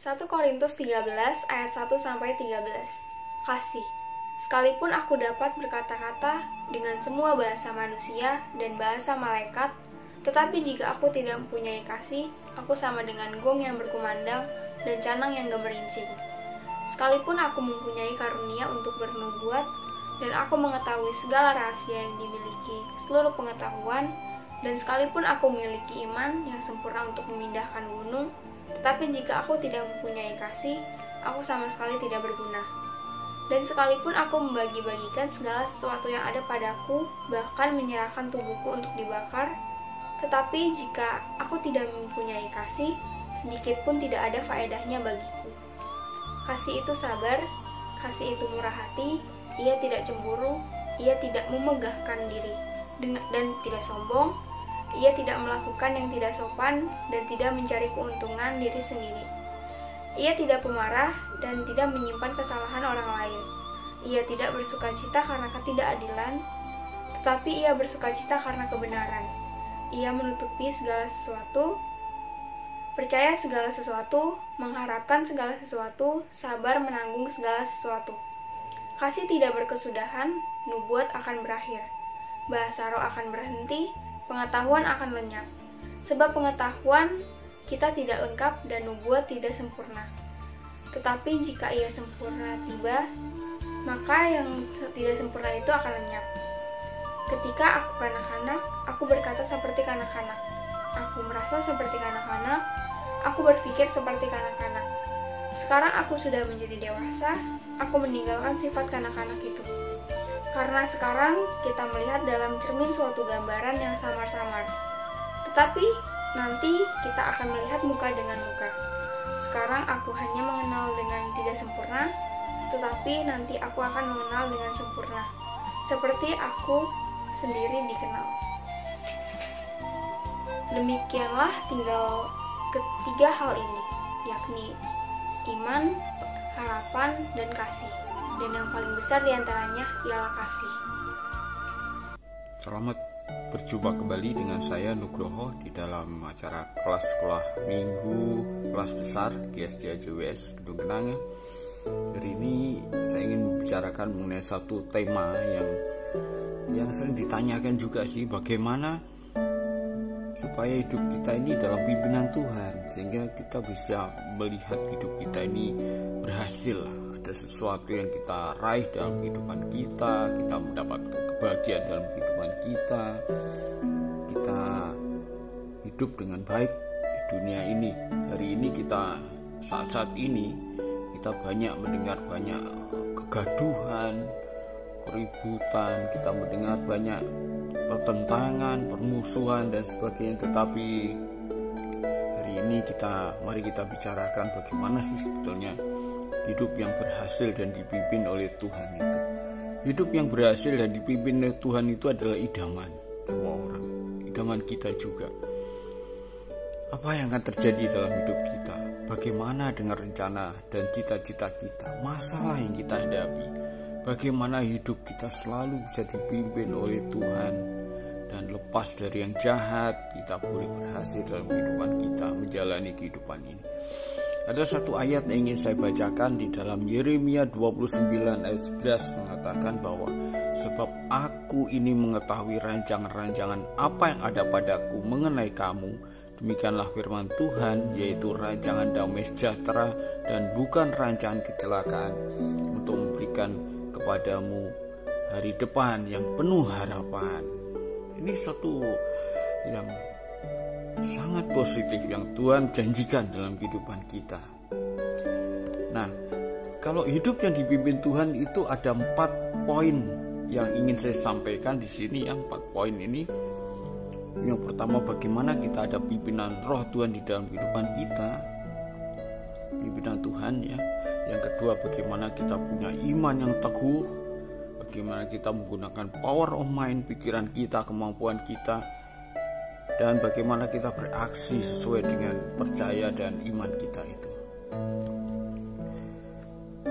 1 Korintus 13 ayat 1-13. Kasih. Sekalipun aku dapat berkata-kata dengan semua bahasa manusia dan bahasa malaikat, tetapi jika aku tidak mempunyai kasih, aku sama dengan gong yang berkumandang dan canang yang gemerincing. Sekalipun aku mempunyai karunia untuk bernubuat, dan aku mengetahui segala rahasia yang dimiliki seluruh pengetahuan, dan sekalipun aku memiliki iman yang sempurna untuk memindahkan gunung, tetapi jika aku tidak mempunyai kasih, aku sama sekali tidak berguna. Dan sekalipun aku membagi-bagikan segala sesuatu yang ada padaku, bahkan menyerahkan tubuhku untuk dibakar, tetapi jika aku tidak mempunyai kasih, sedikit pun tidak ada faedahnya bagiku. Kasih itu sabar, kasih itu murah hati, ia tidak cemburu, ia tidak memegahkan diri, dan tidak sombong, ia tidak melakukan yang tidak sopan, dan tidak mencari keuntungan diri sendiri. Ia tidak pemarah, dan tidak menyimpan kesalahan orang lain. Ia tidak bersukacita karena ketidakadilan, tetapi ia bersukacita karena kebenaran. Ia menutupi segala sesuatu, percaya segala sesuatu, mengharapkan segala sesuatu, sabar menanggung segala sesuatu. Kasih tidak berkesudahan, nubuat akan berakhir, bahasa roh akan berhenti, pengetahuan akan lenyap. Sebab pengetahuan kita tidak lengkap dan nubuat tidak sempurna. Tetapi jika ia sempurna tiba, maka yang tidak sempurna itu akan lenyap. Ketika aku kanak-kanak, aku berkata seperti kanak-kanak. Aku merasa seperti kanak-kanak, aku berpikir seperti kanak-kanak. Sekarang aku sudah menjadi dewasa, aku meninggalkan sifat kanak-kanak itu. Karena sekarang kita melihat dalam cermin suatu gambaran yang samar-samar. Tetapi nanti kita akan melihat muka dengan muka. Sekarang aku hanya mengenal dengan tidak sempurna, tetapi nanti aku akan mengenal dengan sempurna, seperti aku sendiri dikenal. Demikianlah tinggal ketiga hal ini, yakni iman, harapan, dan kasih. Dan yang paling besar diantaranya ialah kasih. Selamat berjumpa kembali dengan saya Nugroho di dalam acara kelas sekolah minggu kelas besar GSD AJWS Gedung Kenanga. Hari ini saya ingin membicarakan mengenai satu tema yang sering ditanyakan juga sih, bagaimana supaya hidup kita ini dalam pimpinan Tuhan, sehingga kita bisa melihat hidup kita ini berhasil. Ada sesuatu yang kita raih dalam kehidupan kita mendapatkan kebahagiaan dalam kehidupan kita hidup dengan baik di dunia ini. Hari ini saat ini kita banyak mendengar banyak kegaduhan, keributan, kita mendengar banyak pertentangan, permusuhan dan sebagainya. Tetapi hari ini mari kita bicarakan bagaimana sih sebetulnya hidup yang berhasil dan dipimpin oleh Tuhan itu. Hidup yang berhasil dan dipimpin oleh Tuhan itu adalah idaman semua orang, idaman kita juga. Apa yang akan terjadi dalam hidup kita? Bagaimana dengan rencana dan cita-cita kita? Masalah yang kita hadapi? Bagaimana hidup kita selalu bisa dipimpin oleh Tuhan dan lepas dari yang jahat, kita boleh berhasil dalam kehidupan kita menjalani kehidupan ini. Ada satu ayat yang ingin saya bacakan di dalam Yeremia 29 ayat 11 mengatakan bahwa sebab aku ini mengetahui rancangan-rancangan apa yang ada padaku mengenai kamu, demikianlah firman Tuhan, yaitu rancangan damai sejahtera dan bukan rancangan kecelakaan, untuk memberikan kepadamu hari depan yang penuh harapan. Ini satu yang sangat positif yang Tuhan janjikan dalam kehidupan kita. Nah, kalau hidup yang dipimpin Tuhan itu ada 4 poin yang ingin saya sampaikan di sini. Yang 4 poin ini, yang pertama, bagaimana kita ada pimpinan Roh Tuhan di dalam kehidupan kita, pimpinan Tuhan ya. Yang kedua, bagaimana kita punya iman yang teguh, bagaimana kita menggunakan power of mind, pikiran kita, kemampuan kita, dan bagaimana kita beraksi sesuai dengan percaya dan iman kita itu.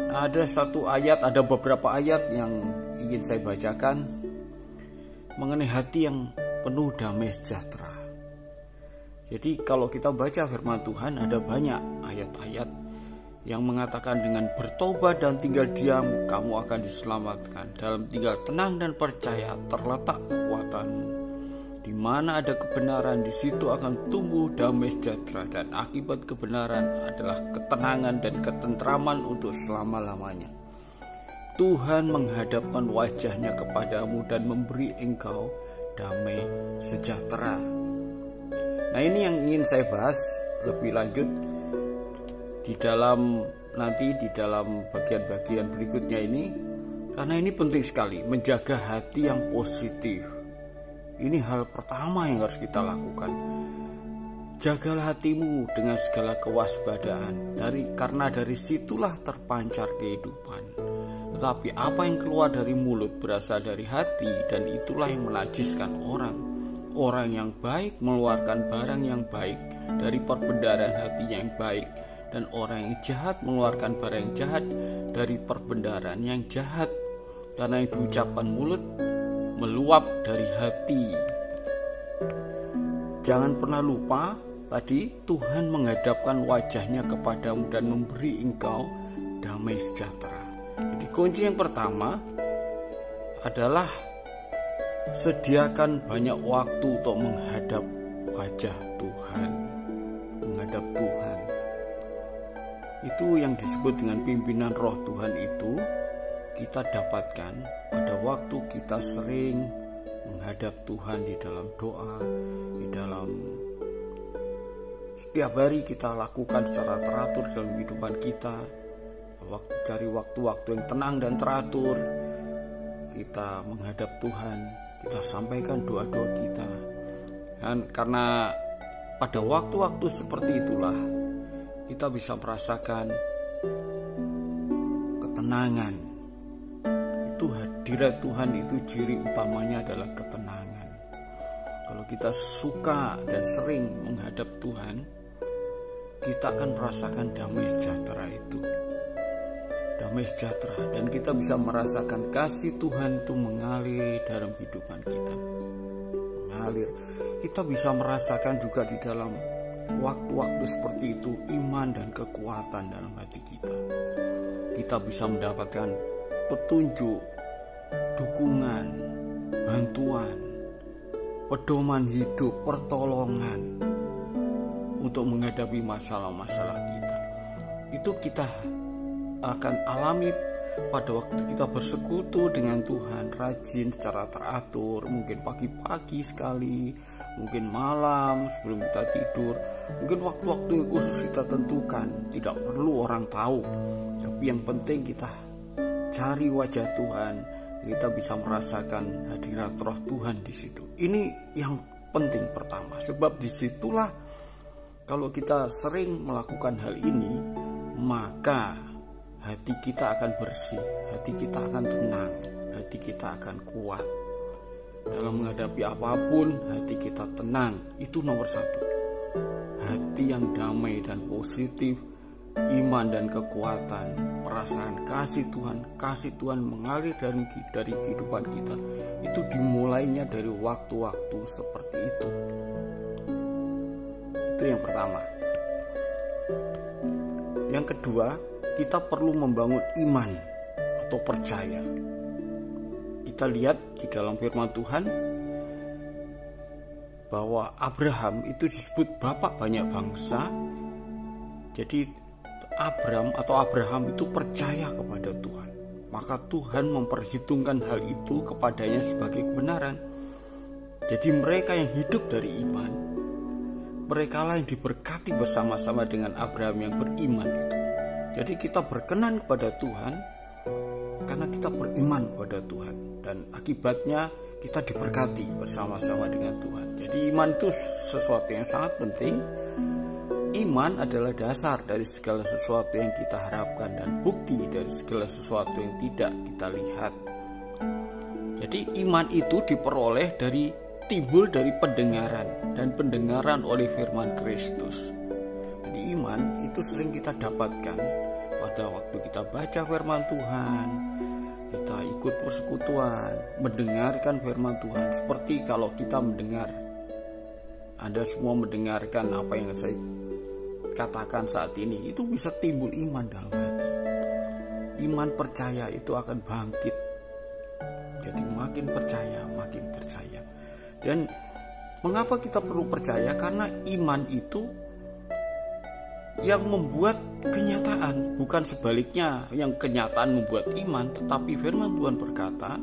Nah, ada beberapa ayat yang ingin saya bacakan mengenai hati yang penuh damai sejahtera. Jadi kalau kita baca firman Tuhan, ada banyak ayat-ayat yang mengatakan dengan bertobat dan tinggal diam kamu akan diselamatkan. Dalam tinggal tenang dan percaya terletak kekuatanmu. Di mana ada kebenaran, di situ akan tumbuh damai sejahtera, dan akibat kebenaran adalah ketenangan dan ketentraman untuk selama-lamanya. Tuhan menghadapkan wajahnya kepadamu dan memberi engkau damai sejahtera. Nah, ini yang ingin saya bahas lebih lanjut di dalam bagian-bagian berikutnya ini, karena ini penting sekali menjaga hati yang positif. Ini hal pertama yang harus kita lakukan. Jagalah hatimu dengan segala kewaspadaan, karena dari situlah terpancar kehidupan. Tetapi apa yang keluar dari mulut berasal dari hati, dan itulah yang menajiskan orang. Orang yang baik mengeluarkan barang yang baik dari perbendaharaan hatinya yang baik, dan orang yang jahat mengeluarkan barang yang jahat dari perbendaharaan yang jahat. Karena yang diucapkan mulut meluap dari hati. Jangan pernah lupa tadi, Tuhan menghadapkan wajahnya kepadamu dan memberi engkau damai sejahtera. Jadi kunci yang pertama adalah sediakan banyak waktu untuk menghadap wajah Tuhan, menghadap Tuhan. Itu yang disebut dengan pimpinan Roh Tuhan. Itu kita dapatkan pada waktu kita sering menghadap Tuhan di dalam doa, di dalam setiap hari kita lakukan secara teratur dalam kehidupan kita. Cari waktu-waktu yang tenang dan teratur, kita menghadap Tuhan, kita sampaikan doa-doa kita. Dan karena pada waktu-waktu seperti itulah kita bisa merasakan ketenangan. Itu hadirat Tuhan, itu ciri utamanya adalah ketenangan. Kalau kita suka dan sering menghadap Tuhan, kita akan merasakan damai sejahtera itu. Damai sejahtera, dan kita bisa merasakan kasih Tuhan itu mengalir dalam kehidupan kita. Mengalir. Kita bisa merasakan juga di dalam waktu-waktu seperti itu iman dan kekuatan dalam hati kita. Kita bisa mendapatkan petunjuk, dukungan, bantuan, pedoman hidup, pertolongan untuk menghadapi masalah-masalah kita. Itu kita akan alami pada waktu kita bersekutu dengan Tuhan, rajin secara teratur, mungkin pagi-pagi sekali, mungkin malam sebelum kita tidur, mungkin waktu-waktu yang khusus kita tentukan, tidak perlu orang tahu, tapi yang penting kita cari wajah Tuhan, kita bisa merasakan hadirat roh Tuhan di situ. Ini yang penting pertama, sebab disitulah kalau kita sering melakukan hal ini, maka hati kita akan bersih, hati kita akan tenang, hati kita akan kuat. Dalam menghadapi apapun, hati kita tenang, itu nomor satu. Hati yang damai dan positif, iman dan kekuatan, perasaan kasih Tuhan mengalir dari kehidupan kita. Itu dimulainya dari waktu-waktu seperti itu. Itu yang pertama. Yang kedua, kita perlu membangun iman atau percaya. Kita lihat di dalam firman Tuhan bahwa Abraham itu disebut bapak banyak bangsa. Jadi Abraham itu percaya kepada Tuhan. Maka Tuhan memperhitungkan hal itu kepadanya sebagai kebenaran. Jadi mereka yang hidup dari iman, merekalah yang diberkati bersama-sama dengan Abraham yang beriman itu. Jadi kita berkenan kepada Tuhan karena kita beriman kepada Tuhan, dan akibatnya kita diberkati bersama-sama dengan Tuhan. Jadi iman itu sesuatu yang sangat penting. Iman adalah dasar dari segala sesuatu yang kita harapkan dan bukti dari segala sesuatu yang tidak kita lihat. Jadi iman itu diperoleh timbul dari pendengaran, dan pendengaran oleh firman Kristus. Jadi iman itu sering kita dapatkan pada waktu kita baca firman Tuhan, kita ikut persekutuan, mendengarkan firman Tuhan. Seperti kalau kita mendengar, Anda semua mendengarkan apa yang saya katakan saat ini, itu bisa timbul iman dalam hati. Iman percaya itu akan bangkit. Jadi makin percaya. Dan mengapa kita perlu percaya? Karena iman itu yang membuat kenyataan, bukan sebaliknya, yang kenyataan membuat iman. Tetapi firman Tuhan berkata,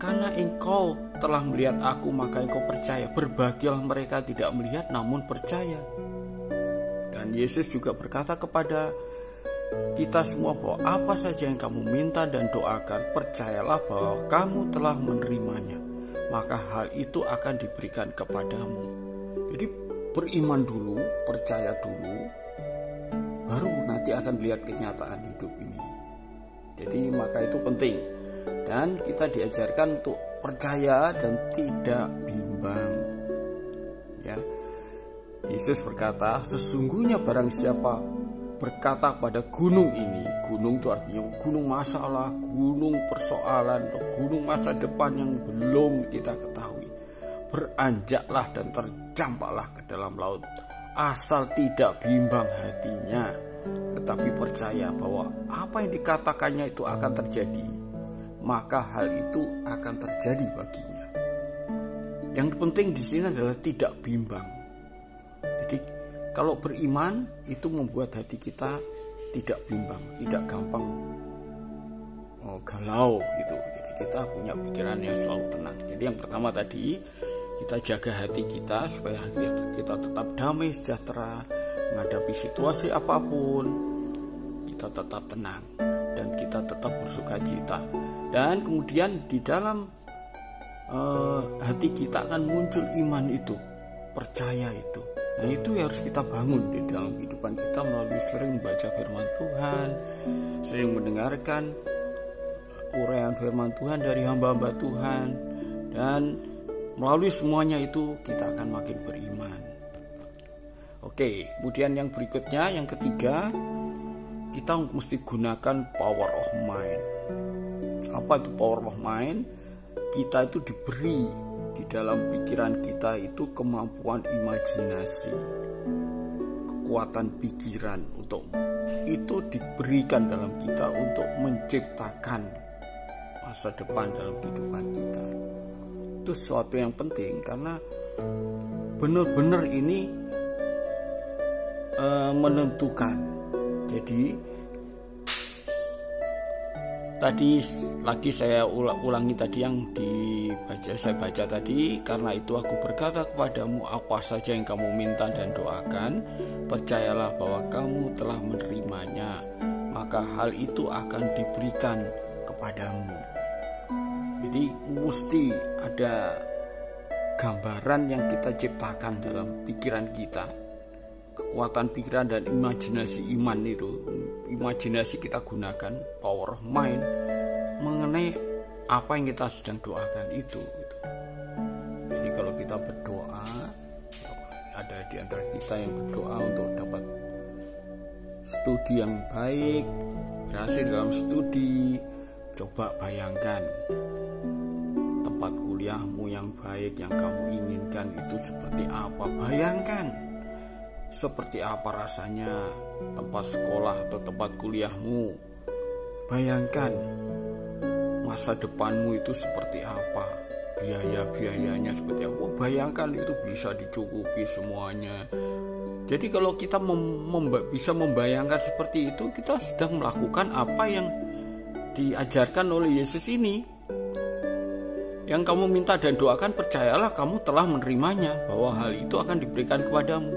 karena engkau telah melihat aku, maka engkau percaya. Berbahagialah mereka tidak melihat namun percaya. Dan Yesus juga berkata kepada kita semua bahwa apa saja yang kamu minta dan doakan, percayalah bahwa kamu telah menerimanya, maka hal itu akan diberikan kepadamu. Jadi beriman dulu, percaya dulu, baru nanti akan lihat kenyataan hidup ini. Jadi maka itu penting. Dan kita diajarkan untuk percaya dan tidak bimbang. Ya. Yesus berkata, sesungguhnya barang siapa berkata pada gunung ini, gunung itu artinya gunung masalah, gunung persoalan, atau gunung masa depan yang belum kita ketahui, beranjaklah dan tercampaklah ke dalam laut, asal tidak bimbang hatinya, tetapi percaya bahwa apa yang dikatakannya itu akan terjadi, maka hal itu akan terjadi baginya. Yang penting di sini adalah tidak bimbang. Jadi kalau beriman itu membuat hati kita tidak bimbang, tidak gampang galau gitu. Jadi kita punya pikiran yang selalu tenang. Jadi yang pertama tadi, kita jaga hati kita supaya kita tetap damai sejahtera menghadapi situasi apapun. Kita tetap tenang dan kita tetap bersukacita. Dan kemudian di dalam hati kita akan muncul iman itu, percaya itu. Nah itu harus kita bangun di dalam kehidupan kita melalui sering membaca firman Tuhan, sering mendengarkan uraian firman Tuhan dari hamba-hamba Tuhan, dan melalui semuanya itu kita akan makin beriman. Oke, kemudian yang berikutnya, yang ketiga, kita mesti gunakan power of mind. Apa itu power of mind? Kita itu diberi di dalam pikiran kita itu kemampuan imajinasi, kekuatan pikiran untuk itu diberikan dalam kita untuk menciptakan masa depan dalam kehidupan kita. Itu sesuatu yang penting karena benar-benar ini menentukan. Jadi tadi lagi saya ulangi tadi yang saya baca tadi. Karena itu aku berkata kepadamu, apa saja yang kamu minta dan doakan, percayalah bahwa kamu telah menerimanya, maka hal itu akan diberikan kepadamu. Jadi mesti ada gambaran yang kita ciptakan dalam pikiran kita, kekuatan pikiran dan imajinasi iman itu. Imajinasi kita gunakan power of mind mengenai apa yang kita sedang doakan itu. Jadi kalau kita berdoa, ada di antara kita yang berdoa untuk dapat studi yang baik, berhasil dalam studi, coba bayangkan tempat kuliahmu yang baik yang kamu inginkan itu seperti apa. Bayangkan seperti apa rasanya tempat sekolah atau tempat kuliahmu. Bayangkan masa depanmu itu seperti apa, biaya-biayanya seperti apa. Bayangkan itu bisa dicukupi semuanya. Jadi kalau kita bisa membayangkan seperti itu, kita sedang melakukan apa yang diajarkan oleh Yesus ini. Yang kamu minta dan doakan, percayalah kamu telah menerimanya, bahwa hal itu akan diberikan kepadamu.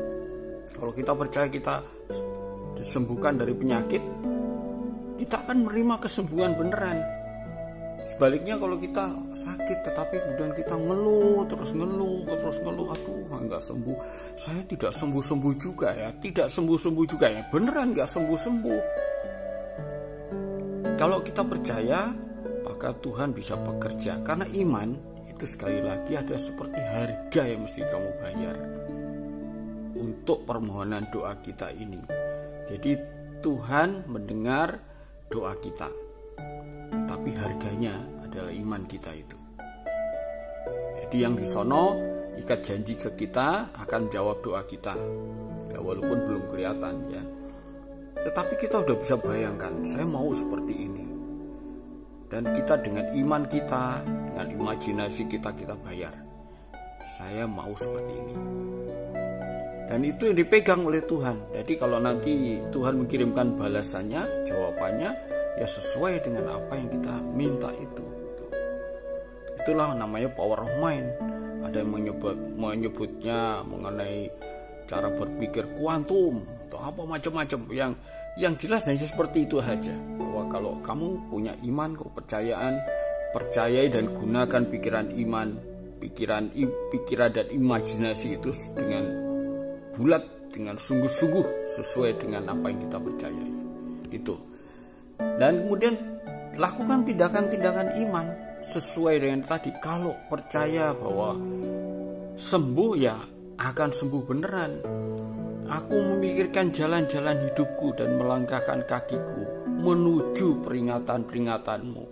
Kalau kita percaya kita disembuhkan dari penyakit, kita akan menerima kesembuhan beneran. Sebaliknya kalau kita sakit tetapi kemudian kita ngeluh, aduh nggak sembuh, saya tidak sembuh-sembuh juga ya, beneran nggak sembuh-sembuh. Kalau kita percaya, maka Tuhan bisa bekerja. Karena iman itu sekali lagi ada seperti harga yang mesti kamu bayar untuk permohonan doa kita ini. Jadi Tuhan mendengar doa kita, tapi harganya adalah iman kita itu. Jadi yang di sono ikat janji ke kita akan jawab doa kita, ya, walaupun belum kelihatan ya. Tetapi kita udah bisa bayangkan, saya mau seperti ini. Dan kita dengan iman kita, dengan imajinasi kita bayar. Saya mau seperti ini. Dan itu yang dipegang oleh Tuhan. Jadi kalau nanti Tuhan mengirimkan balasannya, jawabannya ya sesuai dengan apa yang kita minta itu. Itulah namanya power of mind. Ada yang menyebutnya mengenai cara berpikir kuantum atau apa macam-macam. Yang jelas hanya seperti itu saja. Bahwa kalau kamu punya iman, kepercayaan, percayai dan gunakan pikiran iman, pikiran dan imajinasi itu dengan bulat, dengan sungguh-sungguh sesuai dengan apa yang kita percayai itu. Dan kemudian lakukan tindakan-tindakan iman sesuai dengan tadi. Kalau percaya bahwa sembuh, ya akan sembuh beneran. Aku memikirkan jalan-jalan hidupku dan melangkahkan kakiku menuju peringatan-peringatanmu.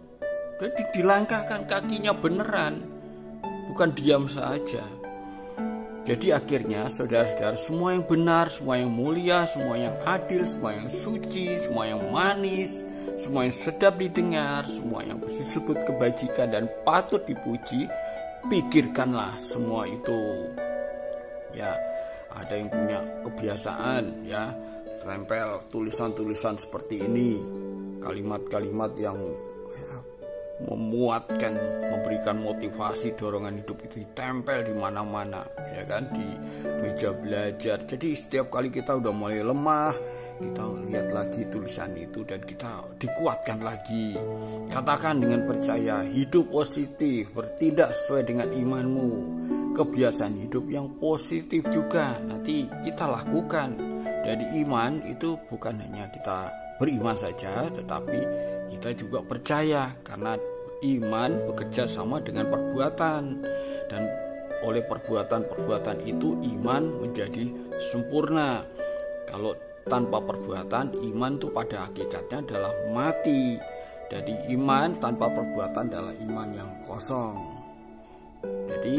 Jadi dilangkahkan kakinya beneran, bukan diam saja. Jadi akhirnya saudara-saudara, semua yang benar, semua yang mulia, semua yang adil, semua yang suci, semua yang manis, semua yang sedap didengar, semua yang disebut kebajikan dan patut dipuji, pikirkanlah semua itu. Ya, ada yang punya kebiasaan ya, tempel tulisan-tulisan seperti ini, kalimat-kalimat yang memuatkan, memberikan motivasi, dorongan hidup itu ditempel di mana-mana, ya kan, di meja belajar. Jadi setiap kali kita udah mulai lemah, kita lihat lagi tulisan itu dan kita dikuatkan lagi. Katakan dengan percaya, hidup positif, bertindak sesuai dengan imanmu, kebiasaan hidup yang positif juga nanti kita lakukan. Jadi iman itu bukan hanya kita beriman saja, tetapi kita juga percaya, karena iman bekerja sama dengan perbuatan, dan oleh perbuatan-perbuatan itu iman menjadi sempurna. Kalau tanpa perbuatan, iman itu pada hakikatnya adalah mati. Jadi iman tanpa perbuatan adalah iman yang kosong. Jadi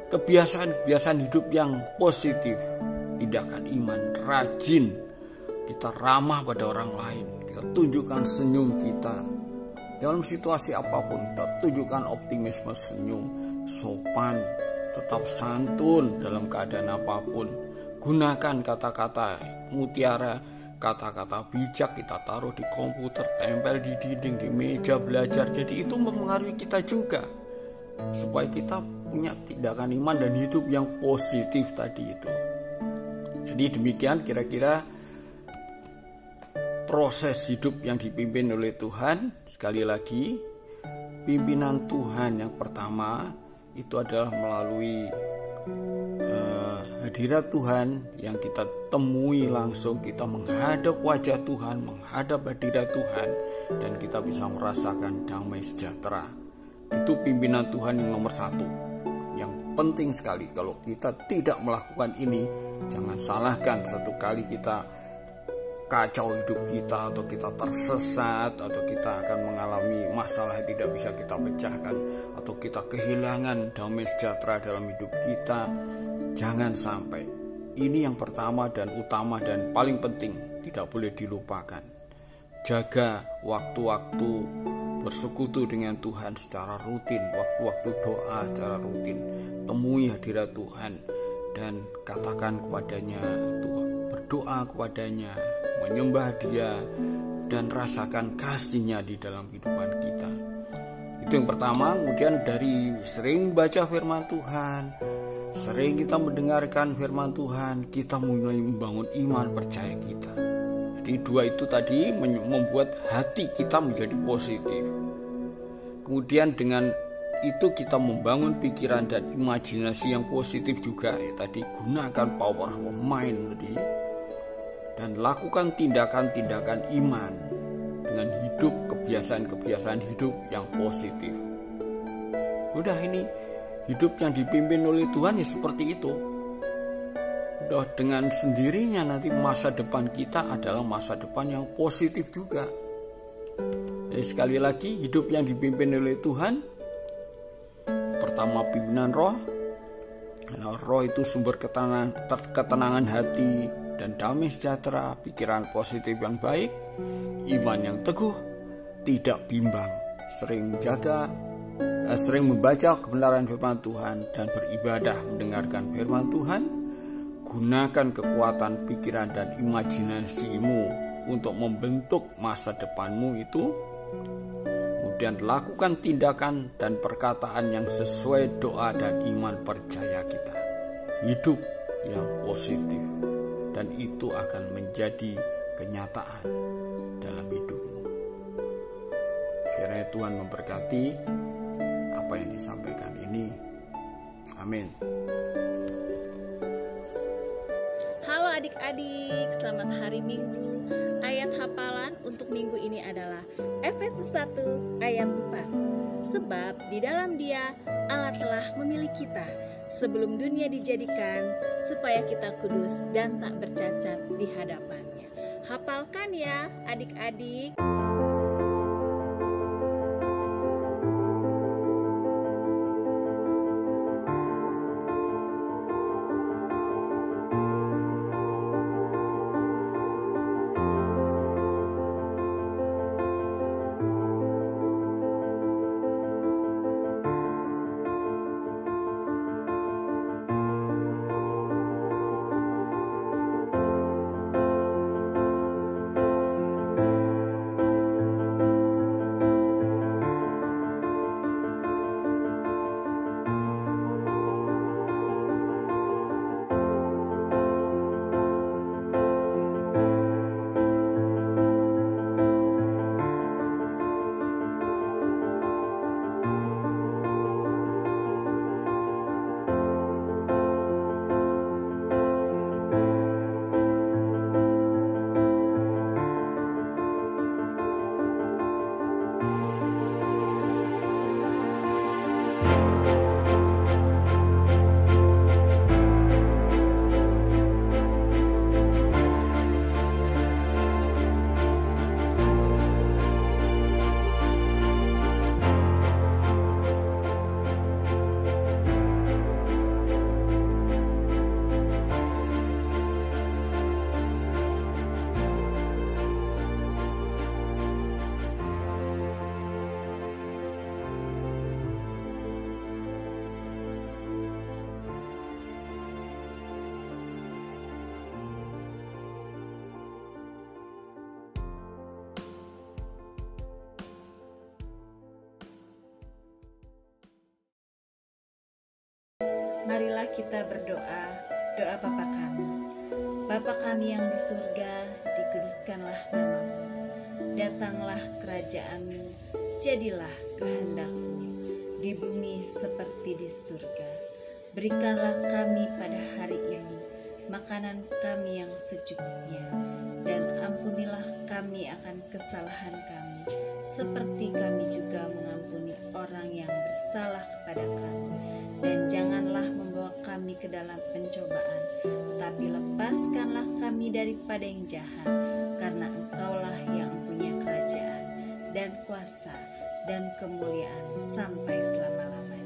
kebiasaan-kebiasaan hidup yang positif, tindakan iman, rajin, kita ramah pada orang lain, kita tunjukkan senyum kita dalam situasi apapun, kita tunjukkan optimisme, senyum, sopan, tetap santun dalam keadaan apapun. Gunakan kata-kata mutiara, kata-kata bijak, kita taruh di komputer, tempel di dinding, di meja belajar. Jadi itu mempengaruhi kita juga, supaya kita punya tindakan iman dan hidup yang positif tadi itu. Jadi demikian kira-kira proses hidup yang dipimpin oleh Tuhan. Sekali lagi, pimpinan Tuhan yang pertama itu adalah melalui hadirat Tuhan yang kita temui langsung, kita menghadap wajah Tuhan, menghadap hadirat Tuhan, dan kita bisa merasakan damai sejahtera. Itu pimpinan Tuhan yang nomor satu, yang penting sekali. Kalau kita tidak melakukan ini, jangan salahkan satu kali kita kacau hidup kita, atau kita tersesat, atau kita akan mengalami masalah yang tidak bisa kita pecahkan, atau kita kehilangan damai sejahtera dalam hidup kita. Jangan sampai. Ini yang pertama dan utama dan paling penting, tidak boleh dilupakan. Jaga waktu-waktu bersekutu dengan Tuhan secara rutin, waktu-waktu doa secara rutin. Temui hadirat Tuhan dan katakan kepadanya, Tuhan, berdoa kepadanya, menyembah Dia, dan rasakan kasih-Nya di dalam kehidupan kita. Itu yang pertama. Kemudian dari sering baca firman Tuhan, sering kita mendengarkan firman Tuhan, kita mulai membangun iman percaya kita. Jadi dua itu tadi membuat hati kita menjadi positif. Kemudian dengan itu kita membangun pikiran dan imajinasi yang positif juga. Tadi gunakan power of mind tadi, dan lakukan tindakan-tindakan iman dengan hidup kebiasaan-kebiasaan hidup yang positif. Udah, ini hidup yang dipimpin oleh Tuhan ya seperti itu. Udah, dengan sendirinya nanti masa depan kita adalah masa depan yang positif juga. Jadi sekali lagi, hidup yang dipimpin oleh Tuhan, pertama pimpinan roh. Nah, roh itu sumber ketenangan hati dan damai sejahtera, pikiran positif yang baik, iman yang teguh, tidak bimbang, sering membaca kebenaran firman Tuhan dan beribadah mendengarkan firman Tuhan. Gunakan kekuatan pikiran dan imajinasimu untuk membentuk masa depanmu itu. Kemudian lakukan tindakan dan perkataan yang sesuai doa dan iman percaya kita. Hidup yang positif, dan itu akan menjadi kenyataan dalam hidupmu. Kiranya Tuhan memberkati apa yang disampaikan ini. Amin. Halo adik-adik, selamat hari Minggu. Ayat hafalan untuk minggu ini adalah Efesus 1 ayat 4. Sebab di dalam Dia Allah telah memilih kita sebelum dunia dijadikan, supaya kita kudus dan tak bercacat di hadapannya. Hafalkan ya adik-adik. marilah kita berdoa, doa Bapa kami. Bapa kami yang di surga, dikuduskanlah namamu. Datanglah kerajaanmu, jadilah kehendakmu, di bumi seperti di surga. Berikanlah kami pada hari ini makanan kami yang secukupnya, dan ampunilah kami akan kesalahan kami, seperti kami juga mengampuni orang yang bersalah kepada kami. Dan janganlah membawa kami ke dalam pencobaan, tapi lepaskanlah kami daripada yang jahat, karena Engkaulah yang punya kerajaan dan kuasa dan kemuliaan sampai selama-lamanya.